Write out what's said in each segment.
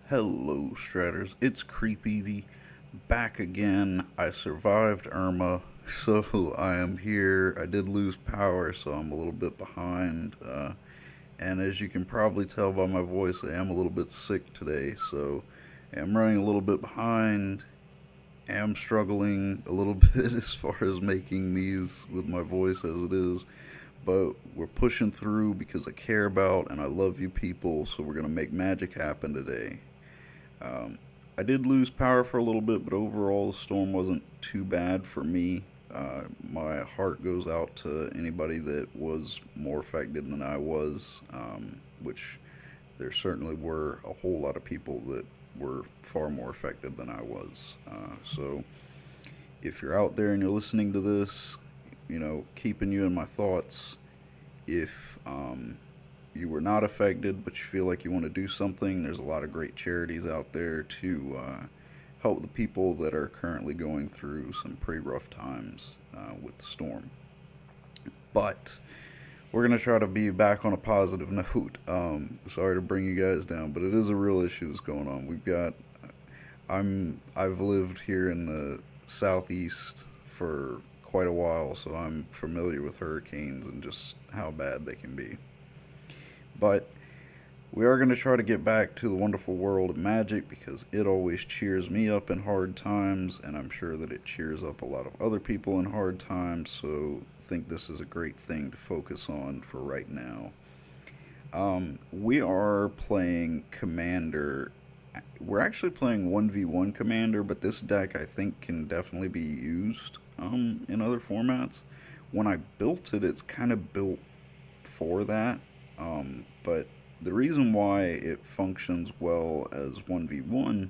Hello, Stratters. It's CreepEvee back again. I survived Irma, so I am here. I did lose power, so I'm a little bit behind. And as you can probably tell by my voice, I am a little bit sick today, so I'm running a little bit behind. Am struggling a little bit as far as making these with my voice as it is, but we're pushing through because I care about and I love you people, so we're gonna make magic happen today. Um, I did lose power for a little bit, but overall the storm wasn't too bad for me. My heart goes out to anybody that was more affected than I was, which there certainly were a whole lot of people that were far more affected than I was. So if you're out there and you're listening to this, keeping you in my thoughts. If you were not affected, but you feel like you want to do something, there's a lot of great charities out there to help the people that are currently going through some pretty rough times with the storm. But we're going to try to be back on a positive note. Sorry to bring you guys down, but it is a real issue that's going on. I've lived here in the southeast for quite a while, so I'm familiar with hurricanes and just how bad they can be. But we are going to try to get back to the wonderful world of magic because it always cheers me up in hard times, and I'm sure that it cheers up a lot of other people in hard times. So I think this is a great thing to focus on for right now. We are playing Commander. We're actually playing 1v1 Commander, but this deck I think can definitely be used in other formats. When I built it, it's kind of built for that. But the reason why it functions well as 1v1,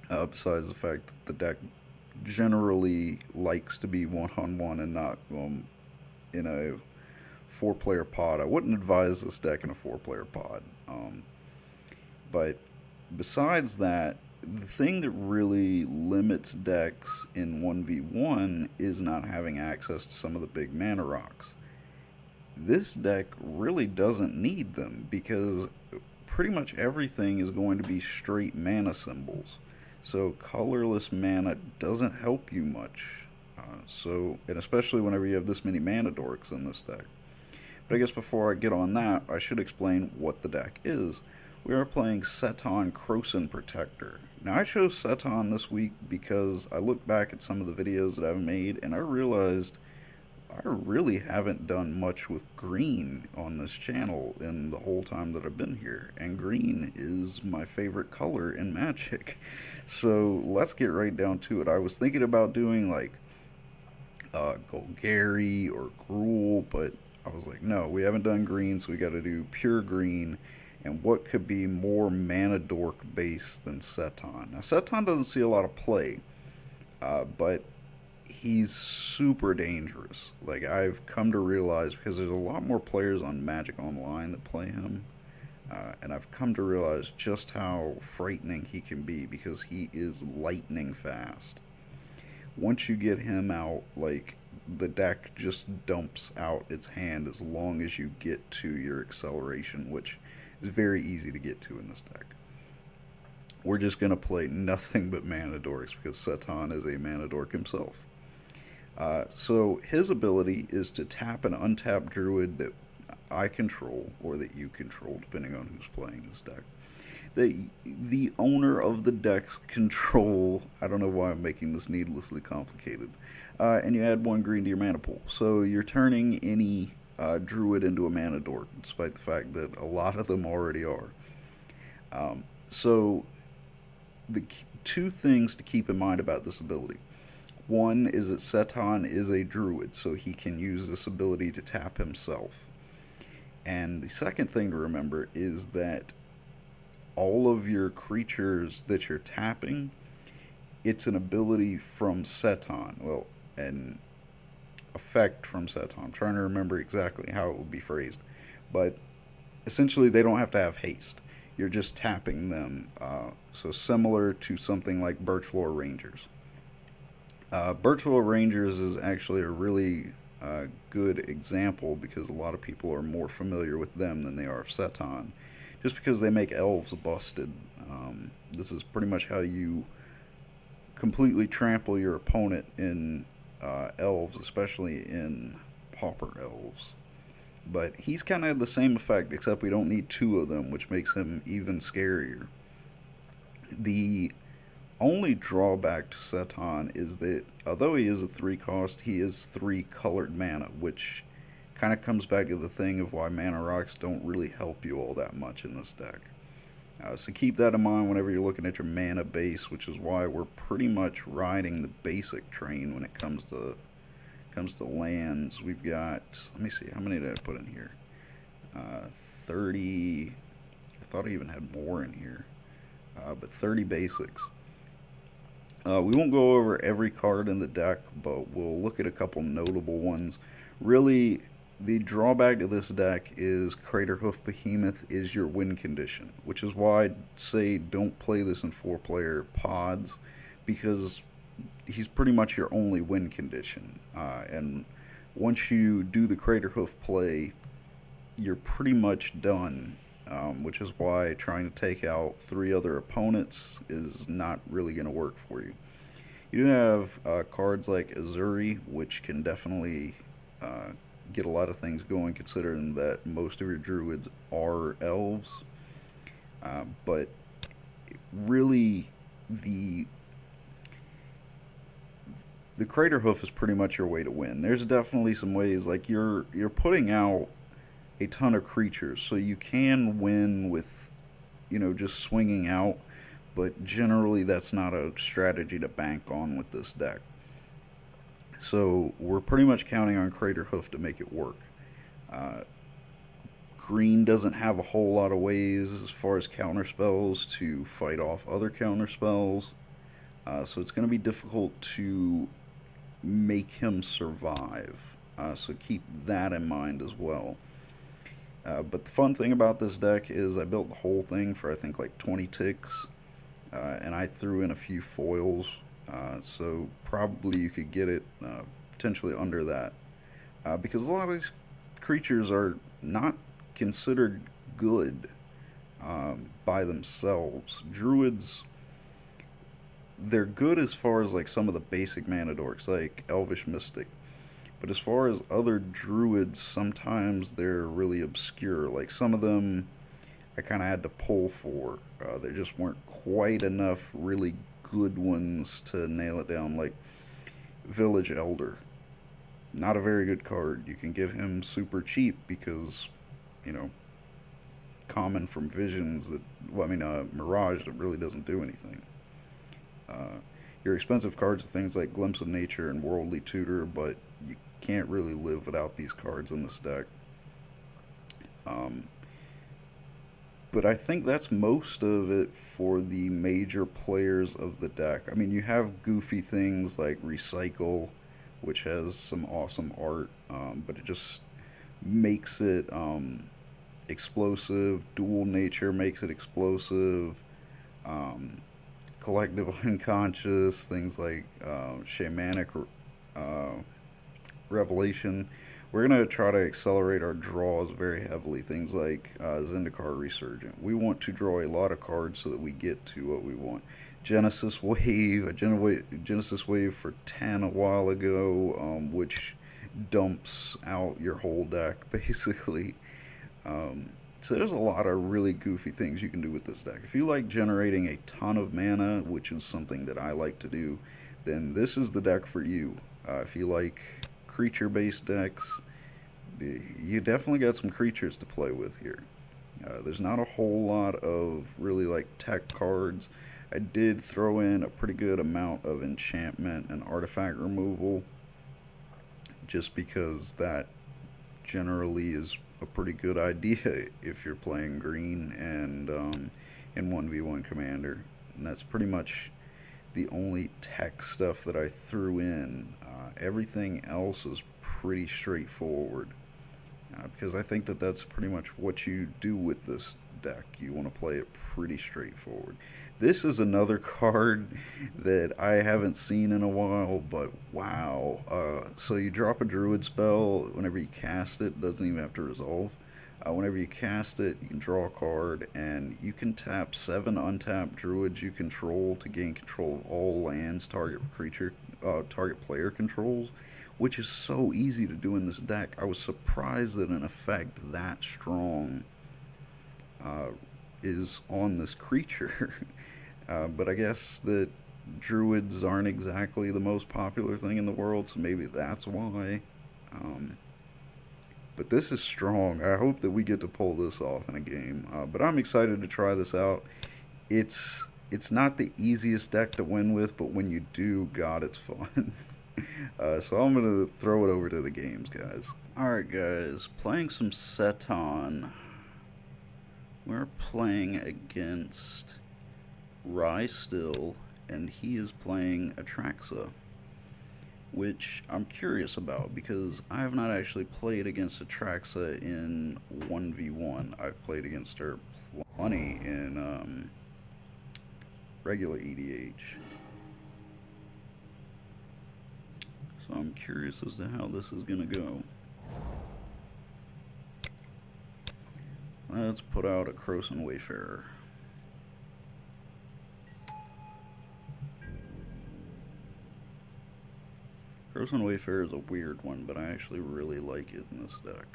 besides the fact that the deck generally likes to be one on one and not in a four-player pod. I wouldn't advise this deck in a four-player pod. But besides that, the thing that really limits decks in 1v1 is not having access to some of the big mana rocks. This deck really doesn't need them because pretty much everything is going to be straight mana symbols. So colorless mana doesn't help you much. And especially whenever you have this many mana dorks in this deck. But I guess before I get on that, I should explain what the deck is. We are playing Seton Croson Protector. Now I chose Seton this week because I looked back at some of the videos that I've made and I realized I really haven't done much with green on this channel in the whole time that I've been here, and green is my favorite color in Magic. So let's get right down to it. I was thinking about doing like Golgari or Gruul, but I was like, no, we haven't done green, so we got to do pure green. And what could be more mana dork based than Seton? Now, Seton doesn't see a lot of play, but he's super dangerous. Like I've come to realize because there's a lot more players on Magic Online that play him, and I've come to realize just how frightening he can be because he is lightning fast. Once you get him out, like the deck just dumps out its hand as long as you get to your acceleration, which is very easy to get to in this deck. We're just going to play nothing but mana dorks because Seton is a mana dork himself. So his ability is to tap an untapped druid that I control, or that you control, depending on who's playing this deck. The owner of the deck's control. I don't know why I'm making this needlessly complicated. And you add one green to your mana pool. So you're turning any druid into a mana dork, despite the fact that a lot of them already are. So the two things to keep in mind about this ability. One is that Seton is a druid, so he can use this ability to tap himself. And the second thing to remember is that all of your creatures that you're tapping, it's an ability from Seton. Well, an effect from Seton. I'm trying to remember exactly how it would be phrased. But essentially, they don't have to have haste. You're just tapping them. So similar to something like Birchloor Rangers. Birchwood Rangers is actually a really good example because a lot of people are more familiar with them than they are of Seton, just because they make elves busted. This is pretty much how you completely trample your opponent in elves, especially in pauper elves. But he's kind of the same effect, except we don't need two of them, which makes him even scarier. The only drawback to Seton is that although he is a 3 cost, he is 3 colored mana, which kind of comes back to the thing of why mana rocks don't really help you all that much in this deck. So keep that in mind whenever you're looking at your mana base, which is why we're pretty much riding the basic train when it comes to lands. We've got, let me see, how many did I put in here? 30. I thought I even had more in here, but 30 basics. We won't go over every card in the deck, but we'll look at a couple notable ones. Really, the drawback to this deck is Craterhoof Behemoth is your win condition, which is why I'd say don't play this in 4-player pods, because he's pretty much your only win condition. And once you do the Craterhoof play, you're pretty much done, which is why trying to take out 3 other opponents is not really going to work for you. You do have cards like Azuri, which can definitely get a lot of things going, considering that most of your druids are elves. But really, the Craterhoof is pretty much your way to win. There's definitely some ways, like you're putting out a ton of creatures, so you can win with, just swinging out, but generally that's not a strategy to bank on with this deck. So we're pretty much counting on Craterhoof to make it work. Uh, Green doesn't have a whole lot of ways as far as counter spells to fight off other counter spells, so it's going to be difficult to make him survive. So keep that in mind as well. But the fun thing about this deck is I built the whole thing for I think like 20 ticks, and I threw in a few foils, so probably you could get it potentially under that, because a lot of these creatures are not considered good by themselves. Druids, they're good as far as like some of the basic mana dorks like Elvish Mystic. But as far as other druids, sometimes they're really obscure. Like some of them I kind of had to pull for. There just weren't quite enough really good ones to nail it down. Like Village Elder. Not a very good card. You can get him super cheap because, you know, common from Visions that, well, I mean, Mirage that really doesn't do anything. Uh, your expensive cards are things like Glimpse of Nature and Worldly Tutor, but you can't really live without these cards in this deck. Um, but I think that's most of it for the major players of the deck. I mean, you have goofy things like Recycle, which has some awesome art, but it just makes it explosive. Dual Nature makes it explosive. Um, Collective Unconscious, things like Shamanic uh, Revelation. We're going to try to accelerate our draws very heavily. Things like Zendikar Resurgent. We want to draw a lot of cards so that we get to what we want. Genesis Wave, Genesis Wave for 10 a while ago, which dumps out your whole deck, basically. So there's a lot of really goofy things you can do with this deck. If you like generating a ton of mana, which is something that I like to do, then this is the deck for you. If you like creature-based decks, you definitely got some creatures to play with here. There's not a whole lot of really like tech cards. I did throw in a pretty good amount of enchantment and artifact removal, just because that generally is a pretty good idea if you're playing green and in 1v1 commander. And that's pretty much the only tech stuff that I threw in. Everything else is pretty straightforward, because I think that that's pretty much what you do with this deck. You want to play it pretty straightforward. This is another card that I haven't seen in a while, but wow. So you drop a druid spell, whenever you cast it, doesn't even have to resolve. Whenever you cast it, you can draw a card, and you can tap 7 untapped druids you control to gain control of all lands target player controls, which is so easy to do in this deck. I was surprised that an effect that strong uh, is on this creature. But I guess that druids aren't exactly the most popular thing in the world, so maybe that's why. Um, but this is strong. I hope that we get to pull this off in a game. But I'm excited to try this out. It's not the easiest deck to win with, but when you do, God, it's fun. So I'm gonna throw it over to the games, guys. All right, guys, playing some Seton. We're playing against Rye Still, and he is playing Atraxa, which I'm curious about because I have not actually played against Atraxa in 1v1. I've played against her plenty in regular EDH. So I'm curious as to how this is going to go. Let's put out a Croson Wayfarer. Croson Wayfarer is a weird one, but I actually really like it in this deck.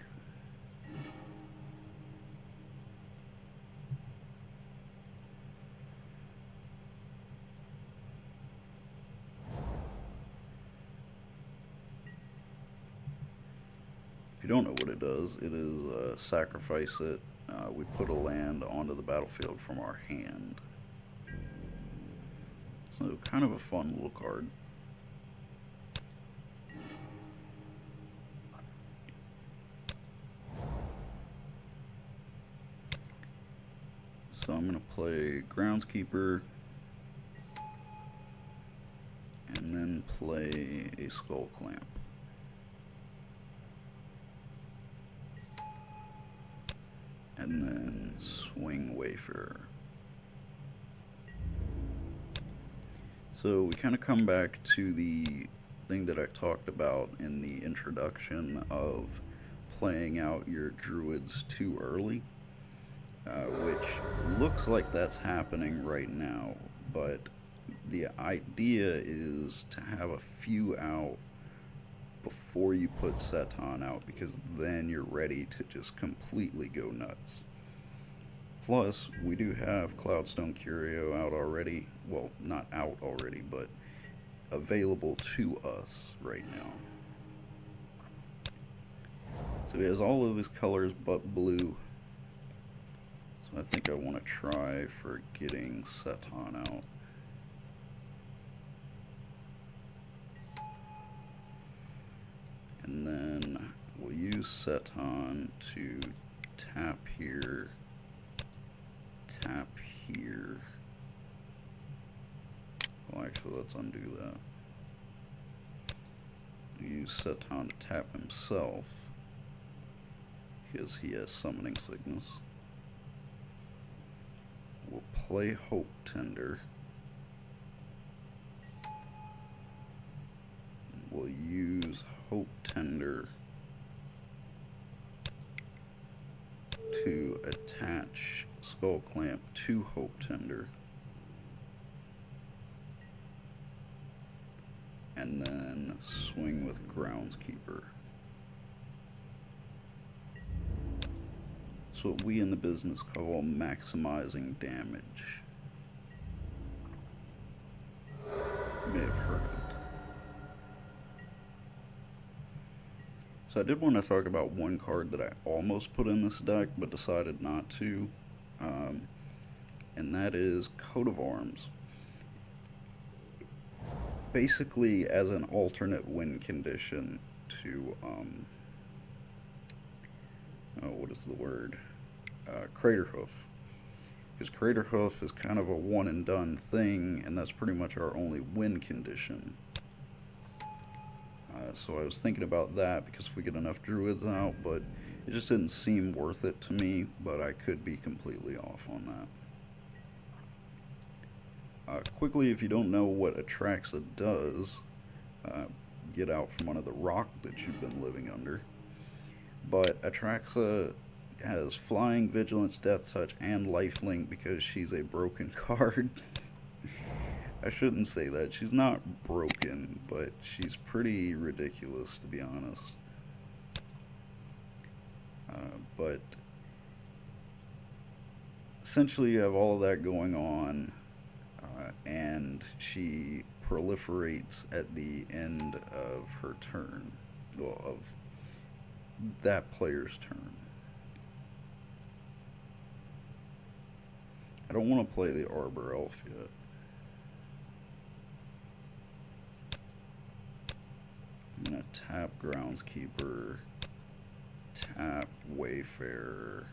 If you don't know what it does, it is sacrifice it. We put a land onto the battlefield from our hand. So kind of a fun little card. So I'm going to play Groundskeeper and then play a Skull Clamp. And then swing Wayfarer. So we kind of come back to the thing that I talked about in the introduction of playing out your druids too early, which looks like that's happening right now, but the idea is to have a few out before you put Seton out, because then you're ready to just completely go nuts. Plus, we do have Cloudstone Curio out already. Well, not out already, but available to us right now. So he has all of his colors but blue. So I think I want to try for getting Seton out. And then we'll use Seton to tap here, tap here. Well, actually, let's undo that. We'll use Seton to tap himself because he has Summoning Sickness. We'll play Hope Tender. We'll use Hope Tender to attach Skull Clamp to Hope Tender, and then swing with Groundskeeper. It's what we in the business call maximizing damage. You may have heard of it. So I did want to talk about one card that I almost put in this deck but decided not to, and that is Coat of Arms. Basically as an alternate win condition to, what is the word? Craterhoof. Because Craterhoof is kind of a one and done thing, and that's pretty much our only win condition. So I was thinking about that because if we get enough druids out, but it just didn't seem worth it to me, but I could be completely off on that. Quickly, if you don't know what Atraxa does, get out from under the rock that you've been living under. But Atraxa has Flying, Vigilance, Death Touch, and Lifelink because she's a broken card. I shouldn't say that. She's not broken, but she's pretty ridiculous, to be honest. But essentially, you have all of that going on, and she proliferates at the end of her turn, well, of that player's turn. I don't want to play the Arbor Elf yet. I'm going to tap Groundskeeper, tap Wayfarer,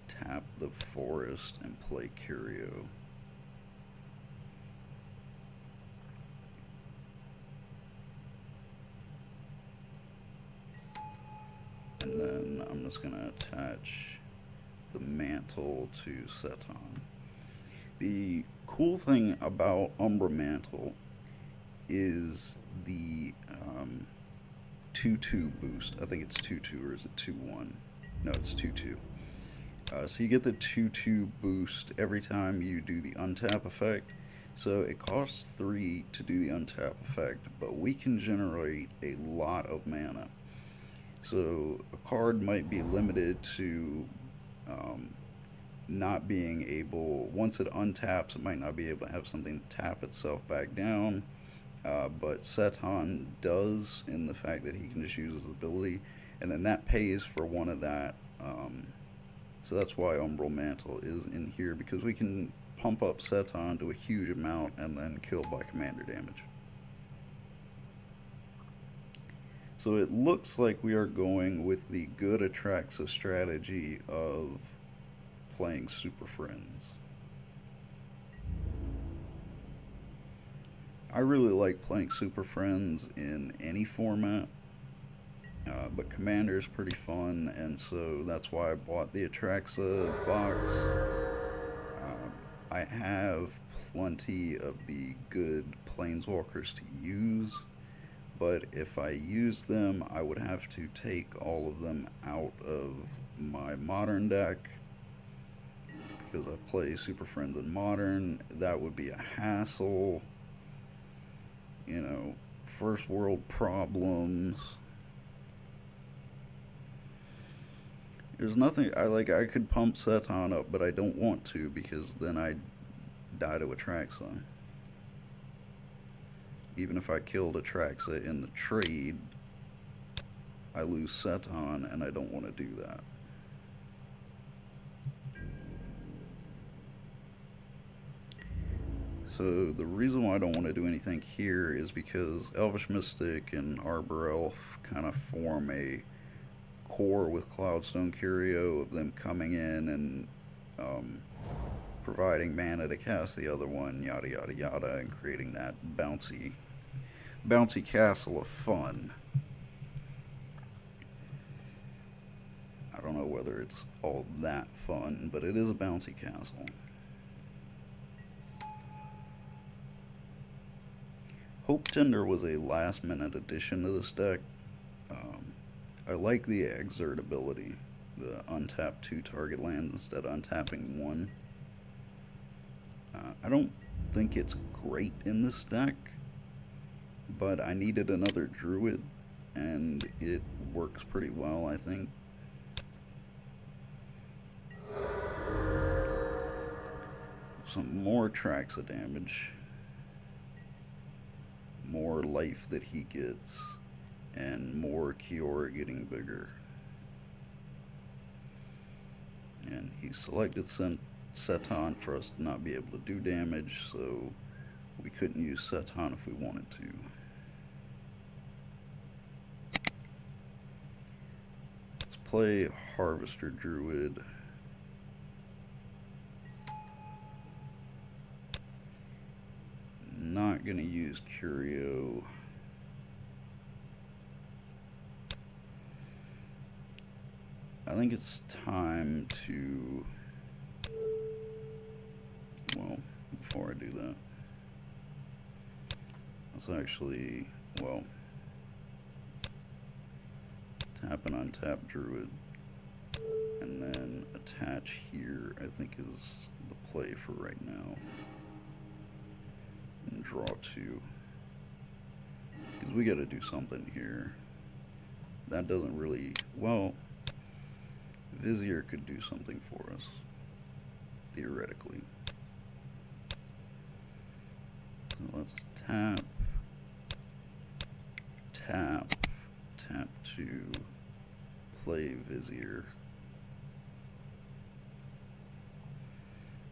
tap the Forest, and play Curio. And then I'm just going to attach the Mantle to Seton. The cool thing about Umbra Mantle is the 2/2 boost. I think it's 2/2, or is it 2/1? No, it's 2/2. So you get the 2/2 boost every time you do the untap effect. So it costs 3 to do the untap effect, but we can generate a lot of mana. So a card might be limited to not being able, once it untaps, it might not be able to have something tap itself back down. But Seton does, in the fact that he can just use his ability, and then that pays for one of that. So that's why Umbral Mantle is in here, because we can pump up Seton to a huge amount and then kill by commander damage. So it looks like we are going with the good Atraxa strategy of playing Super Friends. I really like playing Super Friends in any format, but Commander is pretty fun, and so that's why I bought the Atraxa box. I have plenty of the good Planeswalkers to use, but if I use them, I would have to take all of them out of my Modern deck, because I play Super Friends in Modern. That would be a hassle. You know, first world problems. There's nothing I could pump Seton up, but I don't want to, because then I'd die to Atraxa. Even if I killed Atraxa in the trade, I lose Seton, and I don't want to do that. So the reason why I don't want to do anything here is because Elvish Mystic and Arbor Elf kind of form a core with Cloudstone Curio of them coming in and providing mana to cast the other one, yada yada yada, and creating that bouncy castle of fun. I don't know whether it's all that fun, but it is a bouncy castle. Hope Tender was a last minute addition to this deck. I like the Exert ability, the untap 2 target lands instead of untapping 1. I don't think it's great in this deck, but I needed another Druid, and it works pretty well, I think. Some more Atraxa damage. More life that he gets, and more Kiora getting bigger. And he selected Seton for us to not be able to do damage, so we couldn't use Seton if we wanted to. Let's play Harvester Druid. Not going to use Curio. I think it's time to, well, before I do that, let's actually, well, tap and untap Druid. attach here, I think, is the play for right now. And draw 2. Because we gotta do something here. That doesn't really... Well, Vizier could do something for us. Theoretically. So let's tap, tap, tap to play Vizier.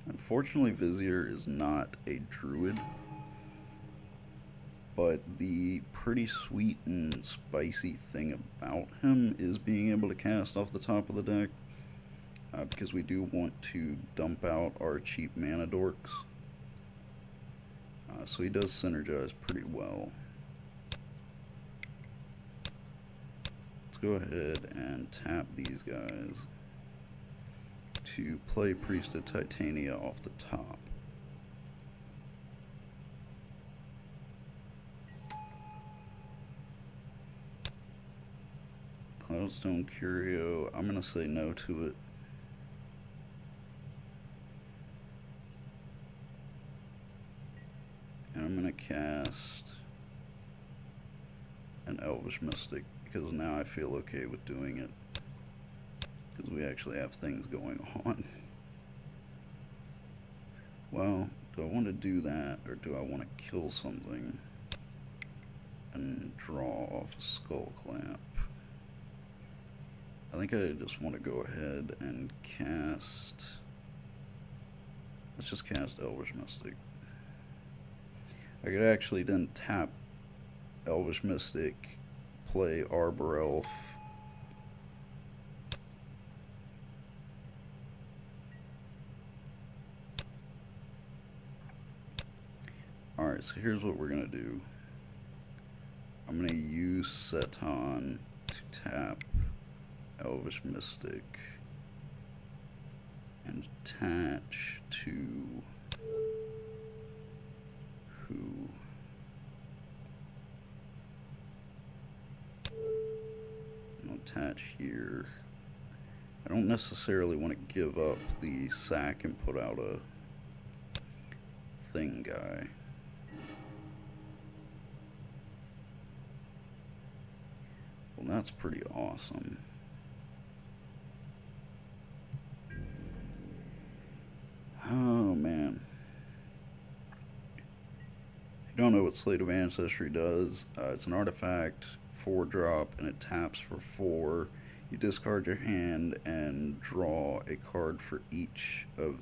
Unfortunately, Vizier is not a druid, but the pretty sweet and spicy thing about him is being able to cast off the top of the deck, because we do want to dump out our cheap mana dorks. So he does synergize pretty well. Let's go ahead and tap these guys to play Priest of Titania off the top. Cloudstone Curio, I'm going to say no to it. And I'm going to cast an Elvish Mystic, because now I feel okay with doing it. Because we actually have things going on. Well, do I want to do that, or do I want to kill something and draw off a Skull Clamp? I think I just want to go ahead and cast... Let's just cast Elvish Mystic. I could actually then tap Elvish Mystic, play Arbor Elf, alright, so here's what we're going to do. I'm going to use Seton to tap Elvish Mystic and attach to who? I'll attach here. I don't necessarily want to give up the sack and put out a thing guy. Well, that's pretty awesome. Oh man. If you don't know what Slate of Ancestry does, it's an artifact, 4-drop, and it taps for 4. You discard your hand and draw a card for each of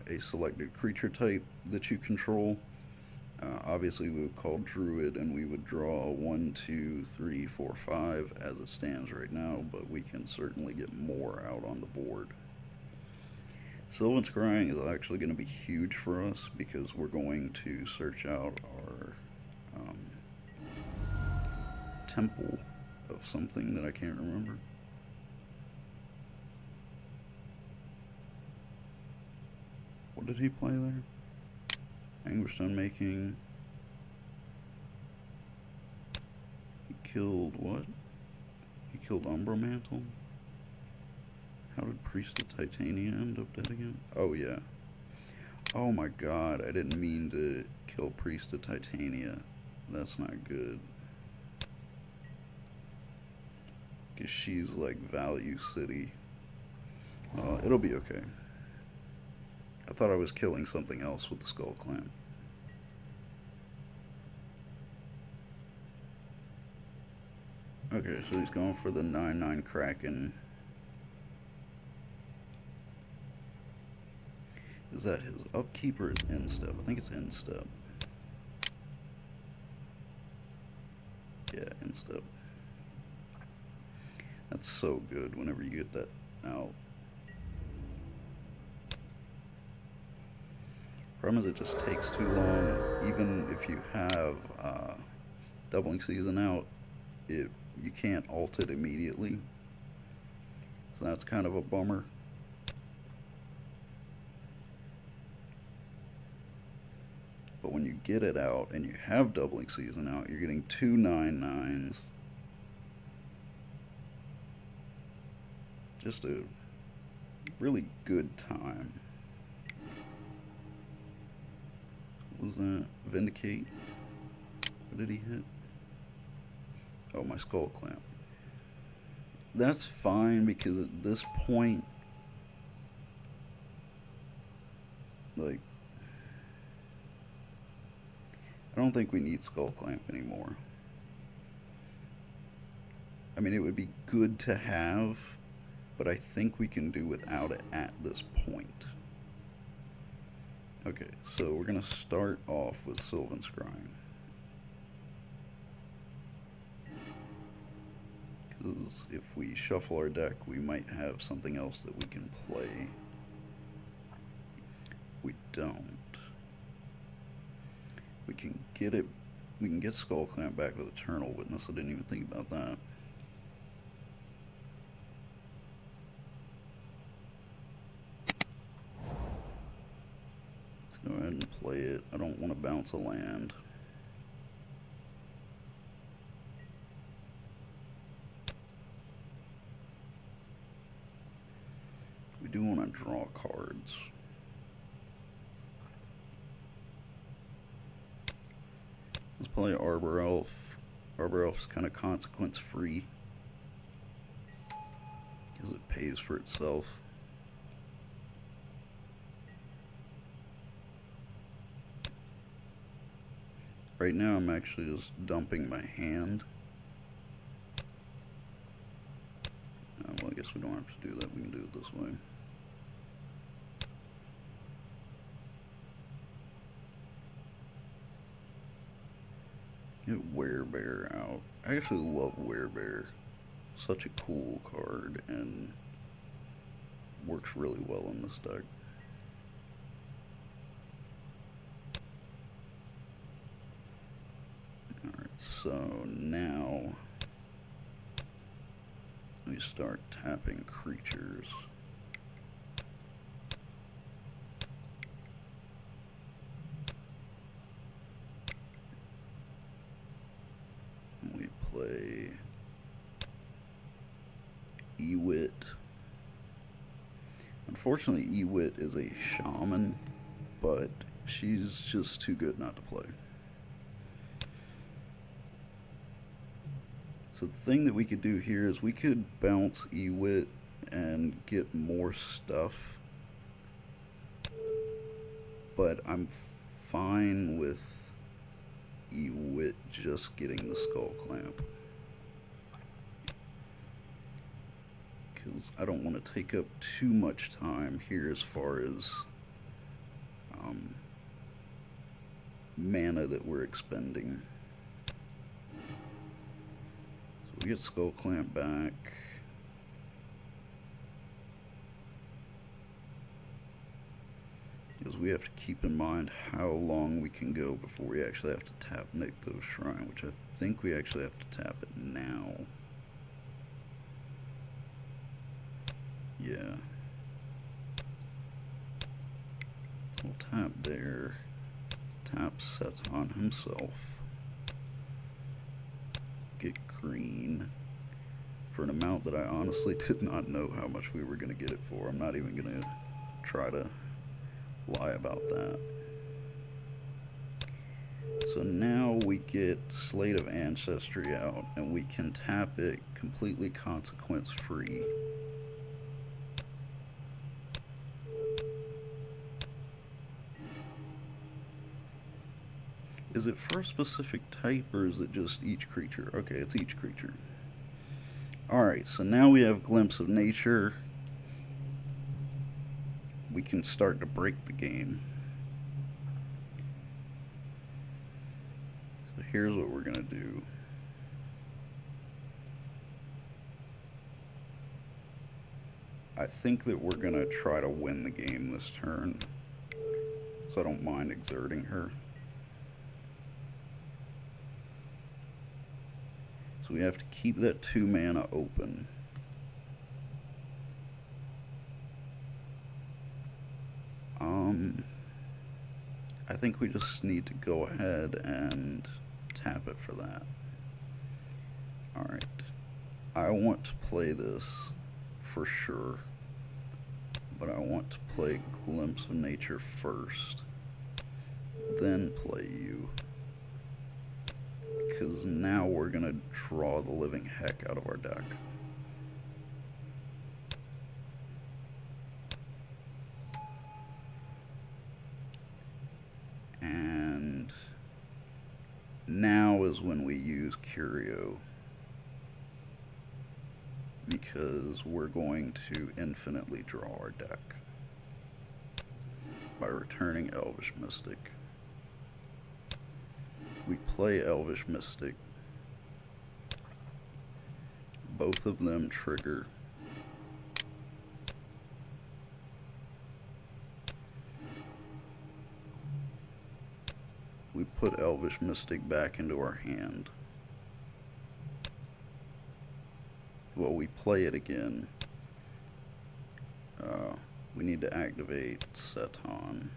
a selected creature type that you control. Obviously we would call Druid, and we would draw 1, 2, 3, 4, 5 as it stands right now, but we can certainly get more out on the board. Sylvan Scrying is actually going to be huge for us, because we're going to search out our temple of something that I can't remember. What did he play there? Anguished Unmaking. He killed what? He killed Umbra Mantle? How did Priest of Titania end up dead again? Oh yeah. Oh my god, I didn't mean to kill Priest of Titania. That's not good. Because she's like Value City. It'll be okay. I thought I was killing something else with the Skull Clamp. Okay, so he's going for the 9/9 Kraken. Is that his upkeep or his instep? I think it's instep. Yeah, instep. That's so good whenever you get that out. Problem is it just takes too long. Even if you have Doubling Season out, you can't ult it immediately. So that's kind of a bummer. But when you get it out and you have Doubling Season out, you're getting 2 9/9s. Just a really good time. What was that? Vindicate? What did he hit? Oh, my Skull Clamp. That's fine because at this point, like, I don't think we need Skull Clamp anymore. I mean, it would be good to have, but I think we can do without it at this point. Okay, so we're going to start off with Sylvan Scrying. Because if we shuffle our deck, we might have something else that we can play. We don't. We can get it. We can get Skull Clamp back with Eternal Witness. I didn't even think about that. Let's go ahead and play it. I don't want to bounce a land. We do want to draw cards. Let's play Arbor Elf. Arbor Elf is kind of consequence free because it pays for itself. Right now I'm actually just dumping my hand. Well, I guess we don't have to do that. We can do it this way. Get Werebear out. I actually love Werebear. Such a cool card and works really well in this deck. Alright, so now we start tapping creatures. We play Ewit. Unfortunately, Ewit is a shaman, but she's just too good not to play. So the thing that we could do here is we could bounce Ewit and get more stuff, but I'm fine with Ewit just getting the Skull Clamp, because I don't want to take up too much time here as far as mana that we're expending. So we get Skull Clamp back. Because we have to keep in mind how long we can go before we actually have to tap Nykthos Shrine, which I think we actually have to tap it now. Yeah. So we'll tap there. Tap Seton himself. Get green for an amount that I honestly did not know how much we were going to get it for. I'm not even going to try to lie about that. So now we get Slate of Ancestry out, and we can tap it completely consequence free. Is it for a specific type, or is it just each creature? Okay, it's each creature. Alright, so now we have Glimpse of Nature. We can start to break the game. So here's what we're going to do. I think that we're going to try to win the game this turn, so I don't mind exerting her. So we have to keep that 2 mana open. I think we just need to go ahead and tap it for that. Alright. I want to play this for sure but I want to play Glimpse of Nature first, then play you, because now we're gonna draw the living heck out of our deck. And now is when we use Curio, because we're going to infinitely draw our deck by returning Elvish Mystic. We play Elvish Mystic. Both of them trigger. We put Elvish Mystic back into our hand. Well, we play it again. We need to activate Seton.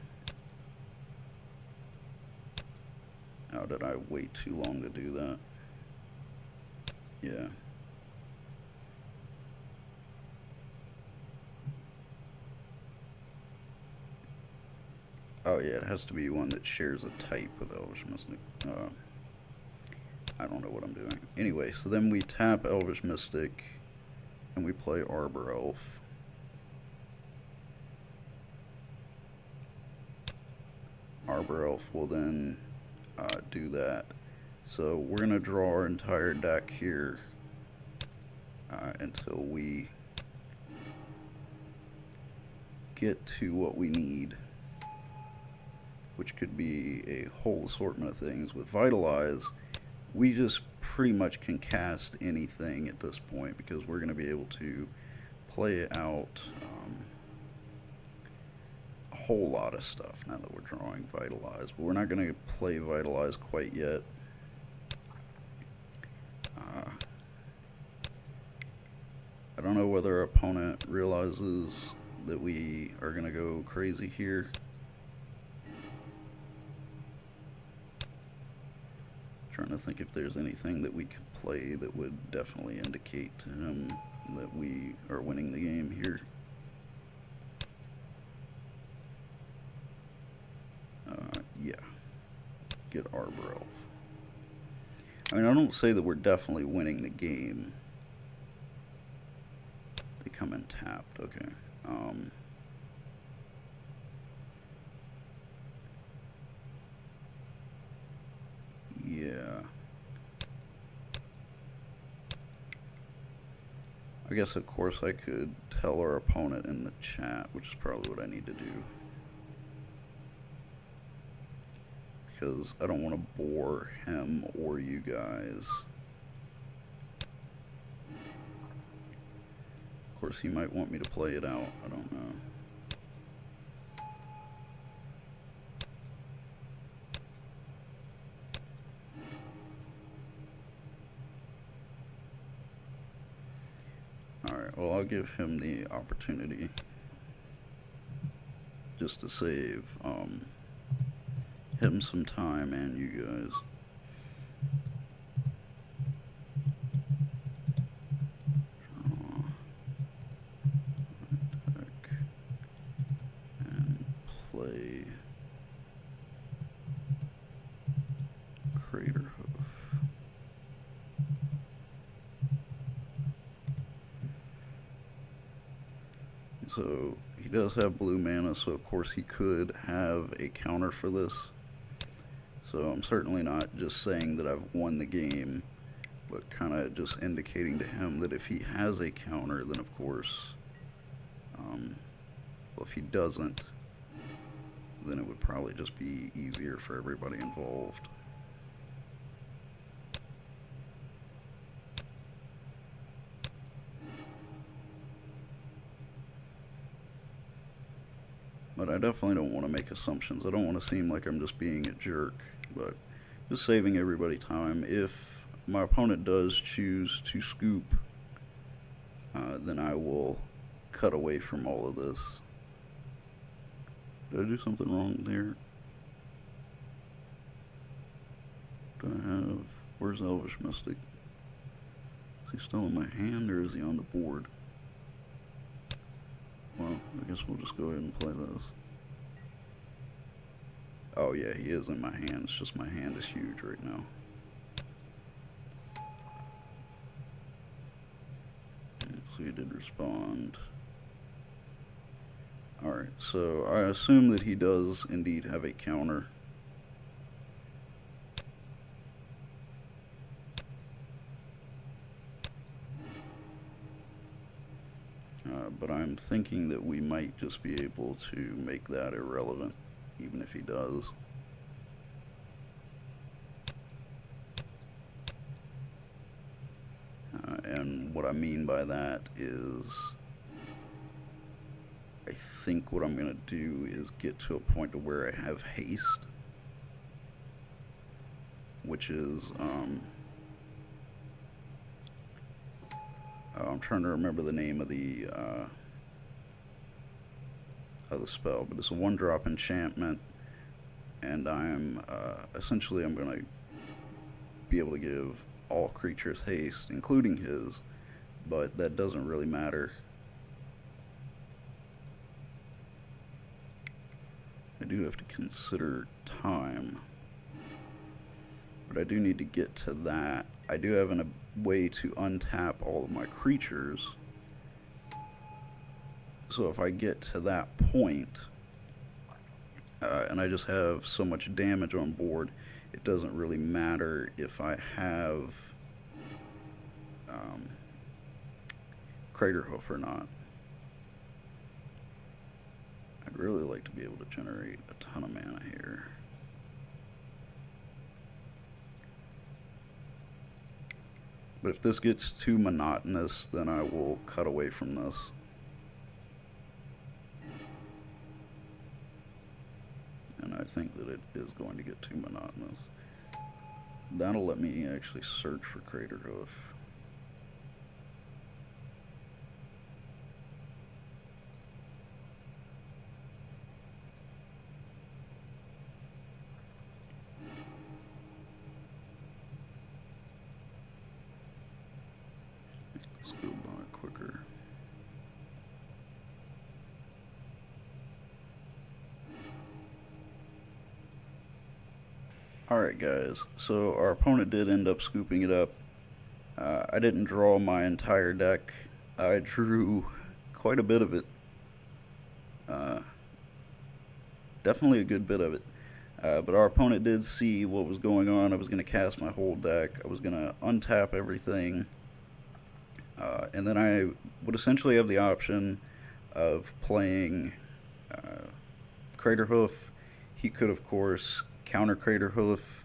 How did I wait too long to do that? Yeah. Oh yeah, it has to be one that shares a type with Elvish Mystic. I don't know what I'm doing. Anyway, so then we tap Elvish Mystic and we play Arbor Elf. Arbor Elf will then do that. So we're going to draw our entire deck here until we get to what we need, which could be a whole assortment of things. With Vitalize, we just pretty much can cast anything at this point because we're going to be able to play out a whole lot of stuff now that we're drawing Vitalize. But we're not going to play Vitalize quite yet. I don't know whether our opponent realizes that we are going to go crazy here. Trying to think if there's anything that we could play that would definitely indicate to him that we are winning the game here. Yeah. Get Arbor Elf. I mean, I don't say that we're definitely winning the game. They come in tapped, okay. Yeah. I guess, of course, I could tell our opponent in the chat, which is probably what I need to do. Because I don't want to bore him or you guys. Of course, he might want me to play it out. I don't know. Alright, well, I'll give him the opportunity just to save him some time and you guys. Draw deck and play Crater Hoof. So he does have blue mana, so of course he could have a counter for this. So I'm certainly not just saying that I've won the game, but kind of just indicating to him that if he has a counter, then of course, well, if he doesn't, then it would probably just be easier for everybody involved. But I definitely don't want to make assumptions. I don't want to seem like I'm just being a jerk, but just saving everybody time. If my opponent does choose to scoop, then I will cut away from all of this. Did I do something wrong there? Do I have... Where's Elvish Mystic? Is he still in my hand or is he on the board? Well, I guess we'll just go ahead and play this. Oh yeah, he is in my hand. It's just my hand is huge right now. So he did respond. Alright, so I assume that he does indeed have a counter. But I'm thinking that we might just be able to make that irrelevant, even if he does. And what I mean by that is, I think what I'm going to do is get to a point to where I have haste, which is, I'm trying to remember the name of the spell, but it's a 1-drop enchantment, and essentially I'm going to be able to give all creatures haste, including his, but that doesn't really matter. I do have to consider time, but I do need to get to that. I do have a way to untap all of my creatures, so if I get to that point, and I just have so much damage on board, it doesn't really matter if I have Craterhoof or not. I'd really like to be able to generate a ton of mana here. But if this gets too monotonous, then I will cut away from this. And I think that it is going to get too monotonous. That'll let me actually search for Craterhoof. Let's go by quicker. Alright guys, so our opponent did end up scooping it up. I didn't draw my entire deck. I drew quite a bit of it. Definitely a good bit of it. But our opponent did see what was going on. I was going to cast my whole deck. I was going to untap everything. And then I would essentially have the option of playing Craterhoof. He could, of course, counter Craterhoof.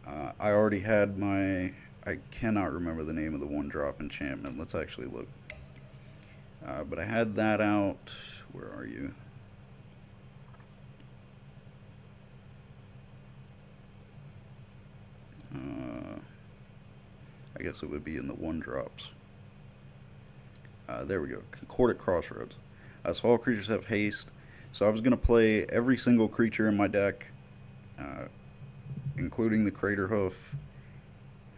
I already had my... I cannot remember the name of the 1-drop enchantment. Let's actually look. But I had that out. Where are you? I guess it would be in the 1-drops. There we go. Concordant Crossroads. So all creatures have haste. So I was going to play every single creature in my deck, including the Craterhoof.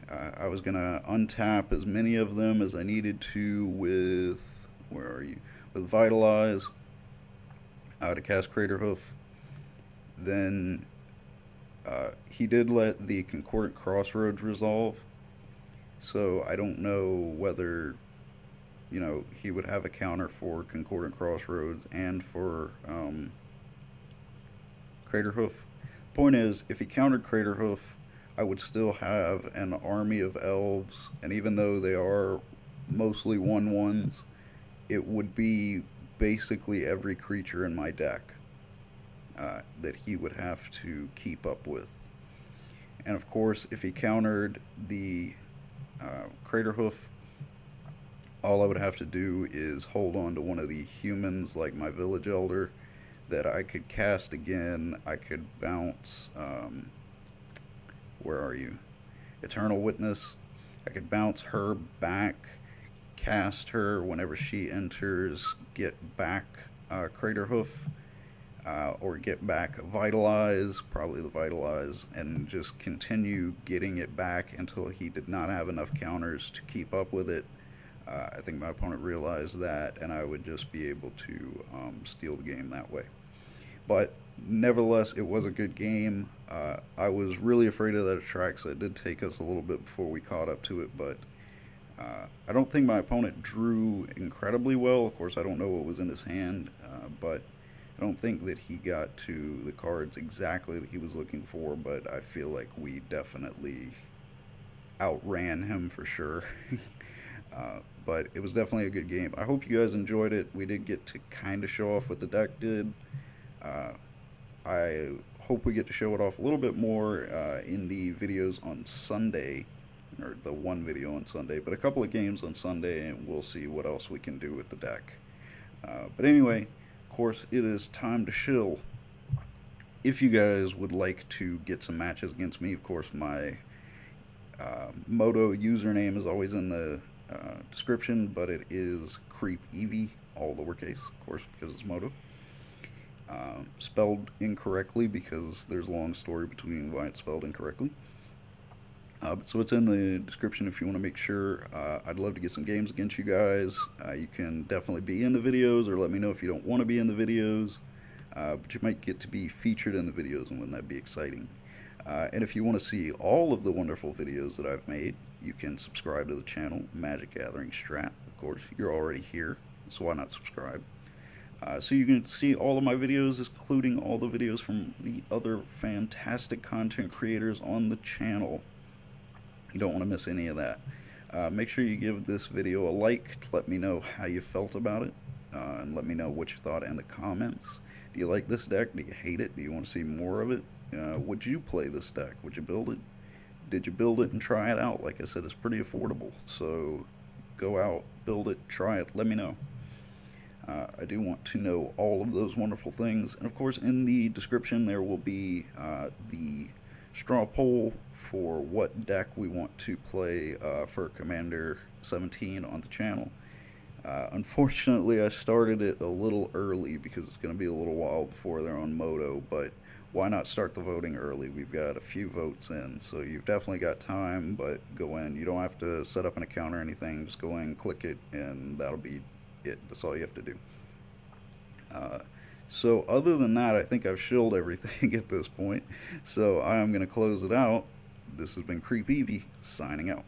I was going to untap as many of them as I needed to with... Where are you? With Vitalize to cast Craterhoof. Then he did let the Concordant Crossroads resolve. So I don't know whether, you know, he would have a counter for Concordant Crossroads and for Craterhoof. Point is, if he countered Craterhoof, I would still have an army of elves, and even though they are mostly 1/1s, it would be basically every creature in my deck that he would have to keep up with. And of course, if he countered the Craterhoof, all I would have to do is hold on to one of the humans, like my Village Elder, that I could cast again. I could bounce, where are you? Eternal Witness. I could bounce her back, cast her whenever she enters, get back Craterhoof, or get back Vitalize, probably the Vitalize, and just continue getting it back until he did not have enough counters to keep up with it. I think my opponent realized that, and I would just be able to steal the game that way. But nevertheless, it was a good game. I was really afraid of that attack, so it did take us a little bit before we caught up to it. But I don't think my opponent drew incredibly well. Of course, I don't know what was in his hand, but I don't think that he got to the cards exactly that he was looking for. But I feel like we definitely outran him for sure. But it was definitely a good game. I hope you guys enjoyed it. We did get to kind of show off what the deck did. Uh, I hope we get to show it off a little bit more in the videos on Sunday, or the one video on Sunday, but a couple of games on Sunday, and we'll see what else we can do with the deck. But anyway, of course, it is time to shill. If you guys would like to get some matches against me, of course, my Moto username is always in the description, but it is CreepEvee, all lowercase, of course, because it's Moto. Spelled incorrectly because there's a long story between why it's spelled incorrectly. So it's in the description if you want to make sure. I'd love to get some games against you guys. You can definitely be in the videos, or let me know if you don't want to be in the videos. But you might get to be featured in the videos, and wouldn't that be exciting? And if you want to see all of the wonderful videos that I've made, you can subscribe to the channel, Magic Gathering Strat. Of course, you're already here, so why not subscribe? So you can see all of my videos, including all the videos from the other fantastic content creators on the channel. You don't want to miss any of that. Make sure you give this video a like to let me know how you felt about it, and let me know what you thought in the comments. Do you like this deck? Do you hate it? Do you want to see more of it? Would you play this deck? Would you build it? Did you build it and try it out? Like I said, it's pretty affordable, so go out, build it, try it, let me know. I do want to know all of those wonderful things. And of course, in the description, there will be the straw poll for what deck we want to play for Commander 17 on the channel. Unfortunately, I started it a little early because it's going to be a little while before they're on Moto, but why not start the voting early? We've got a few votes in, so you've definitely got time, but go in. You don't have to set up an account or anything. Just go in, click it, and that'll be it. That's all you have to do. So other than that, I think I've shilled everything at this point. So I'm going to close it out. This has been CreepEvee signing out.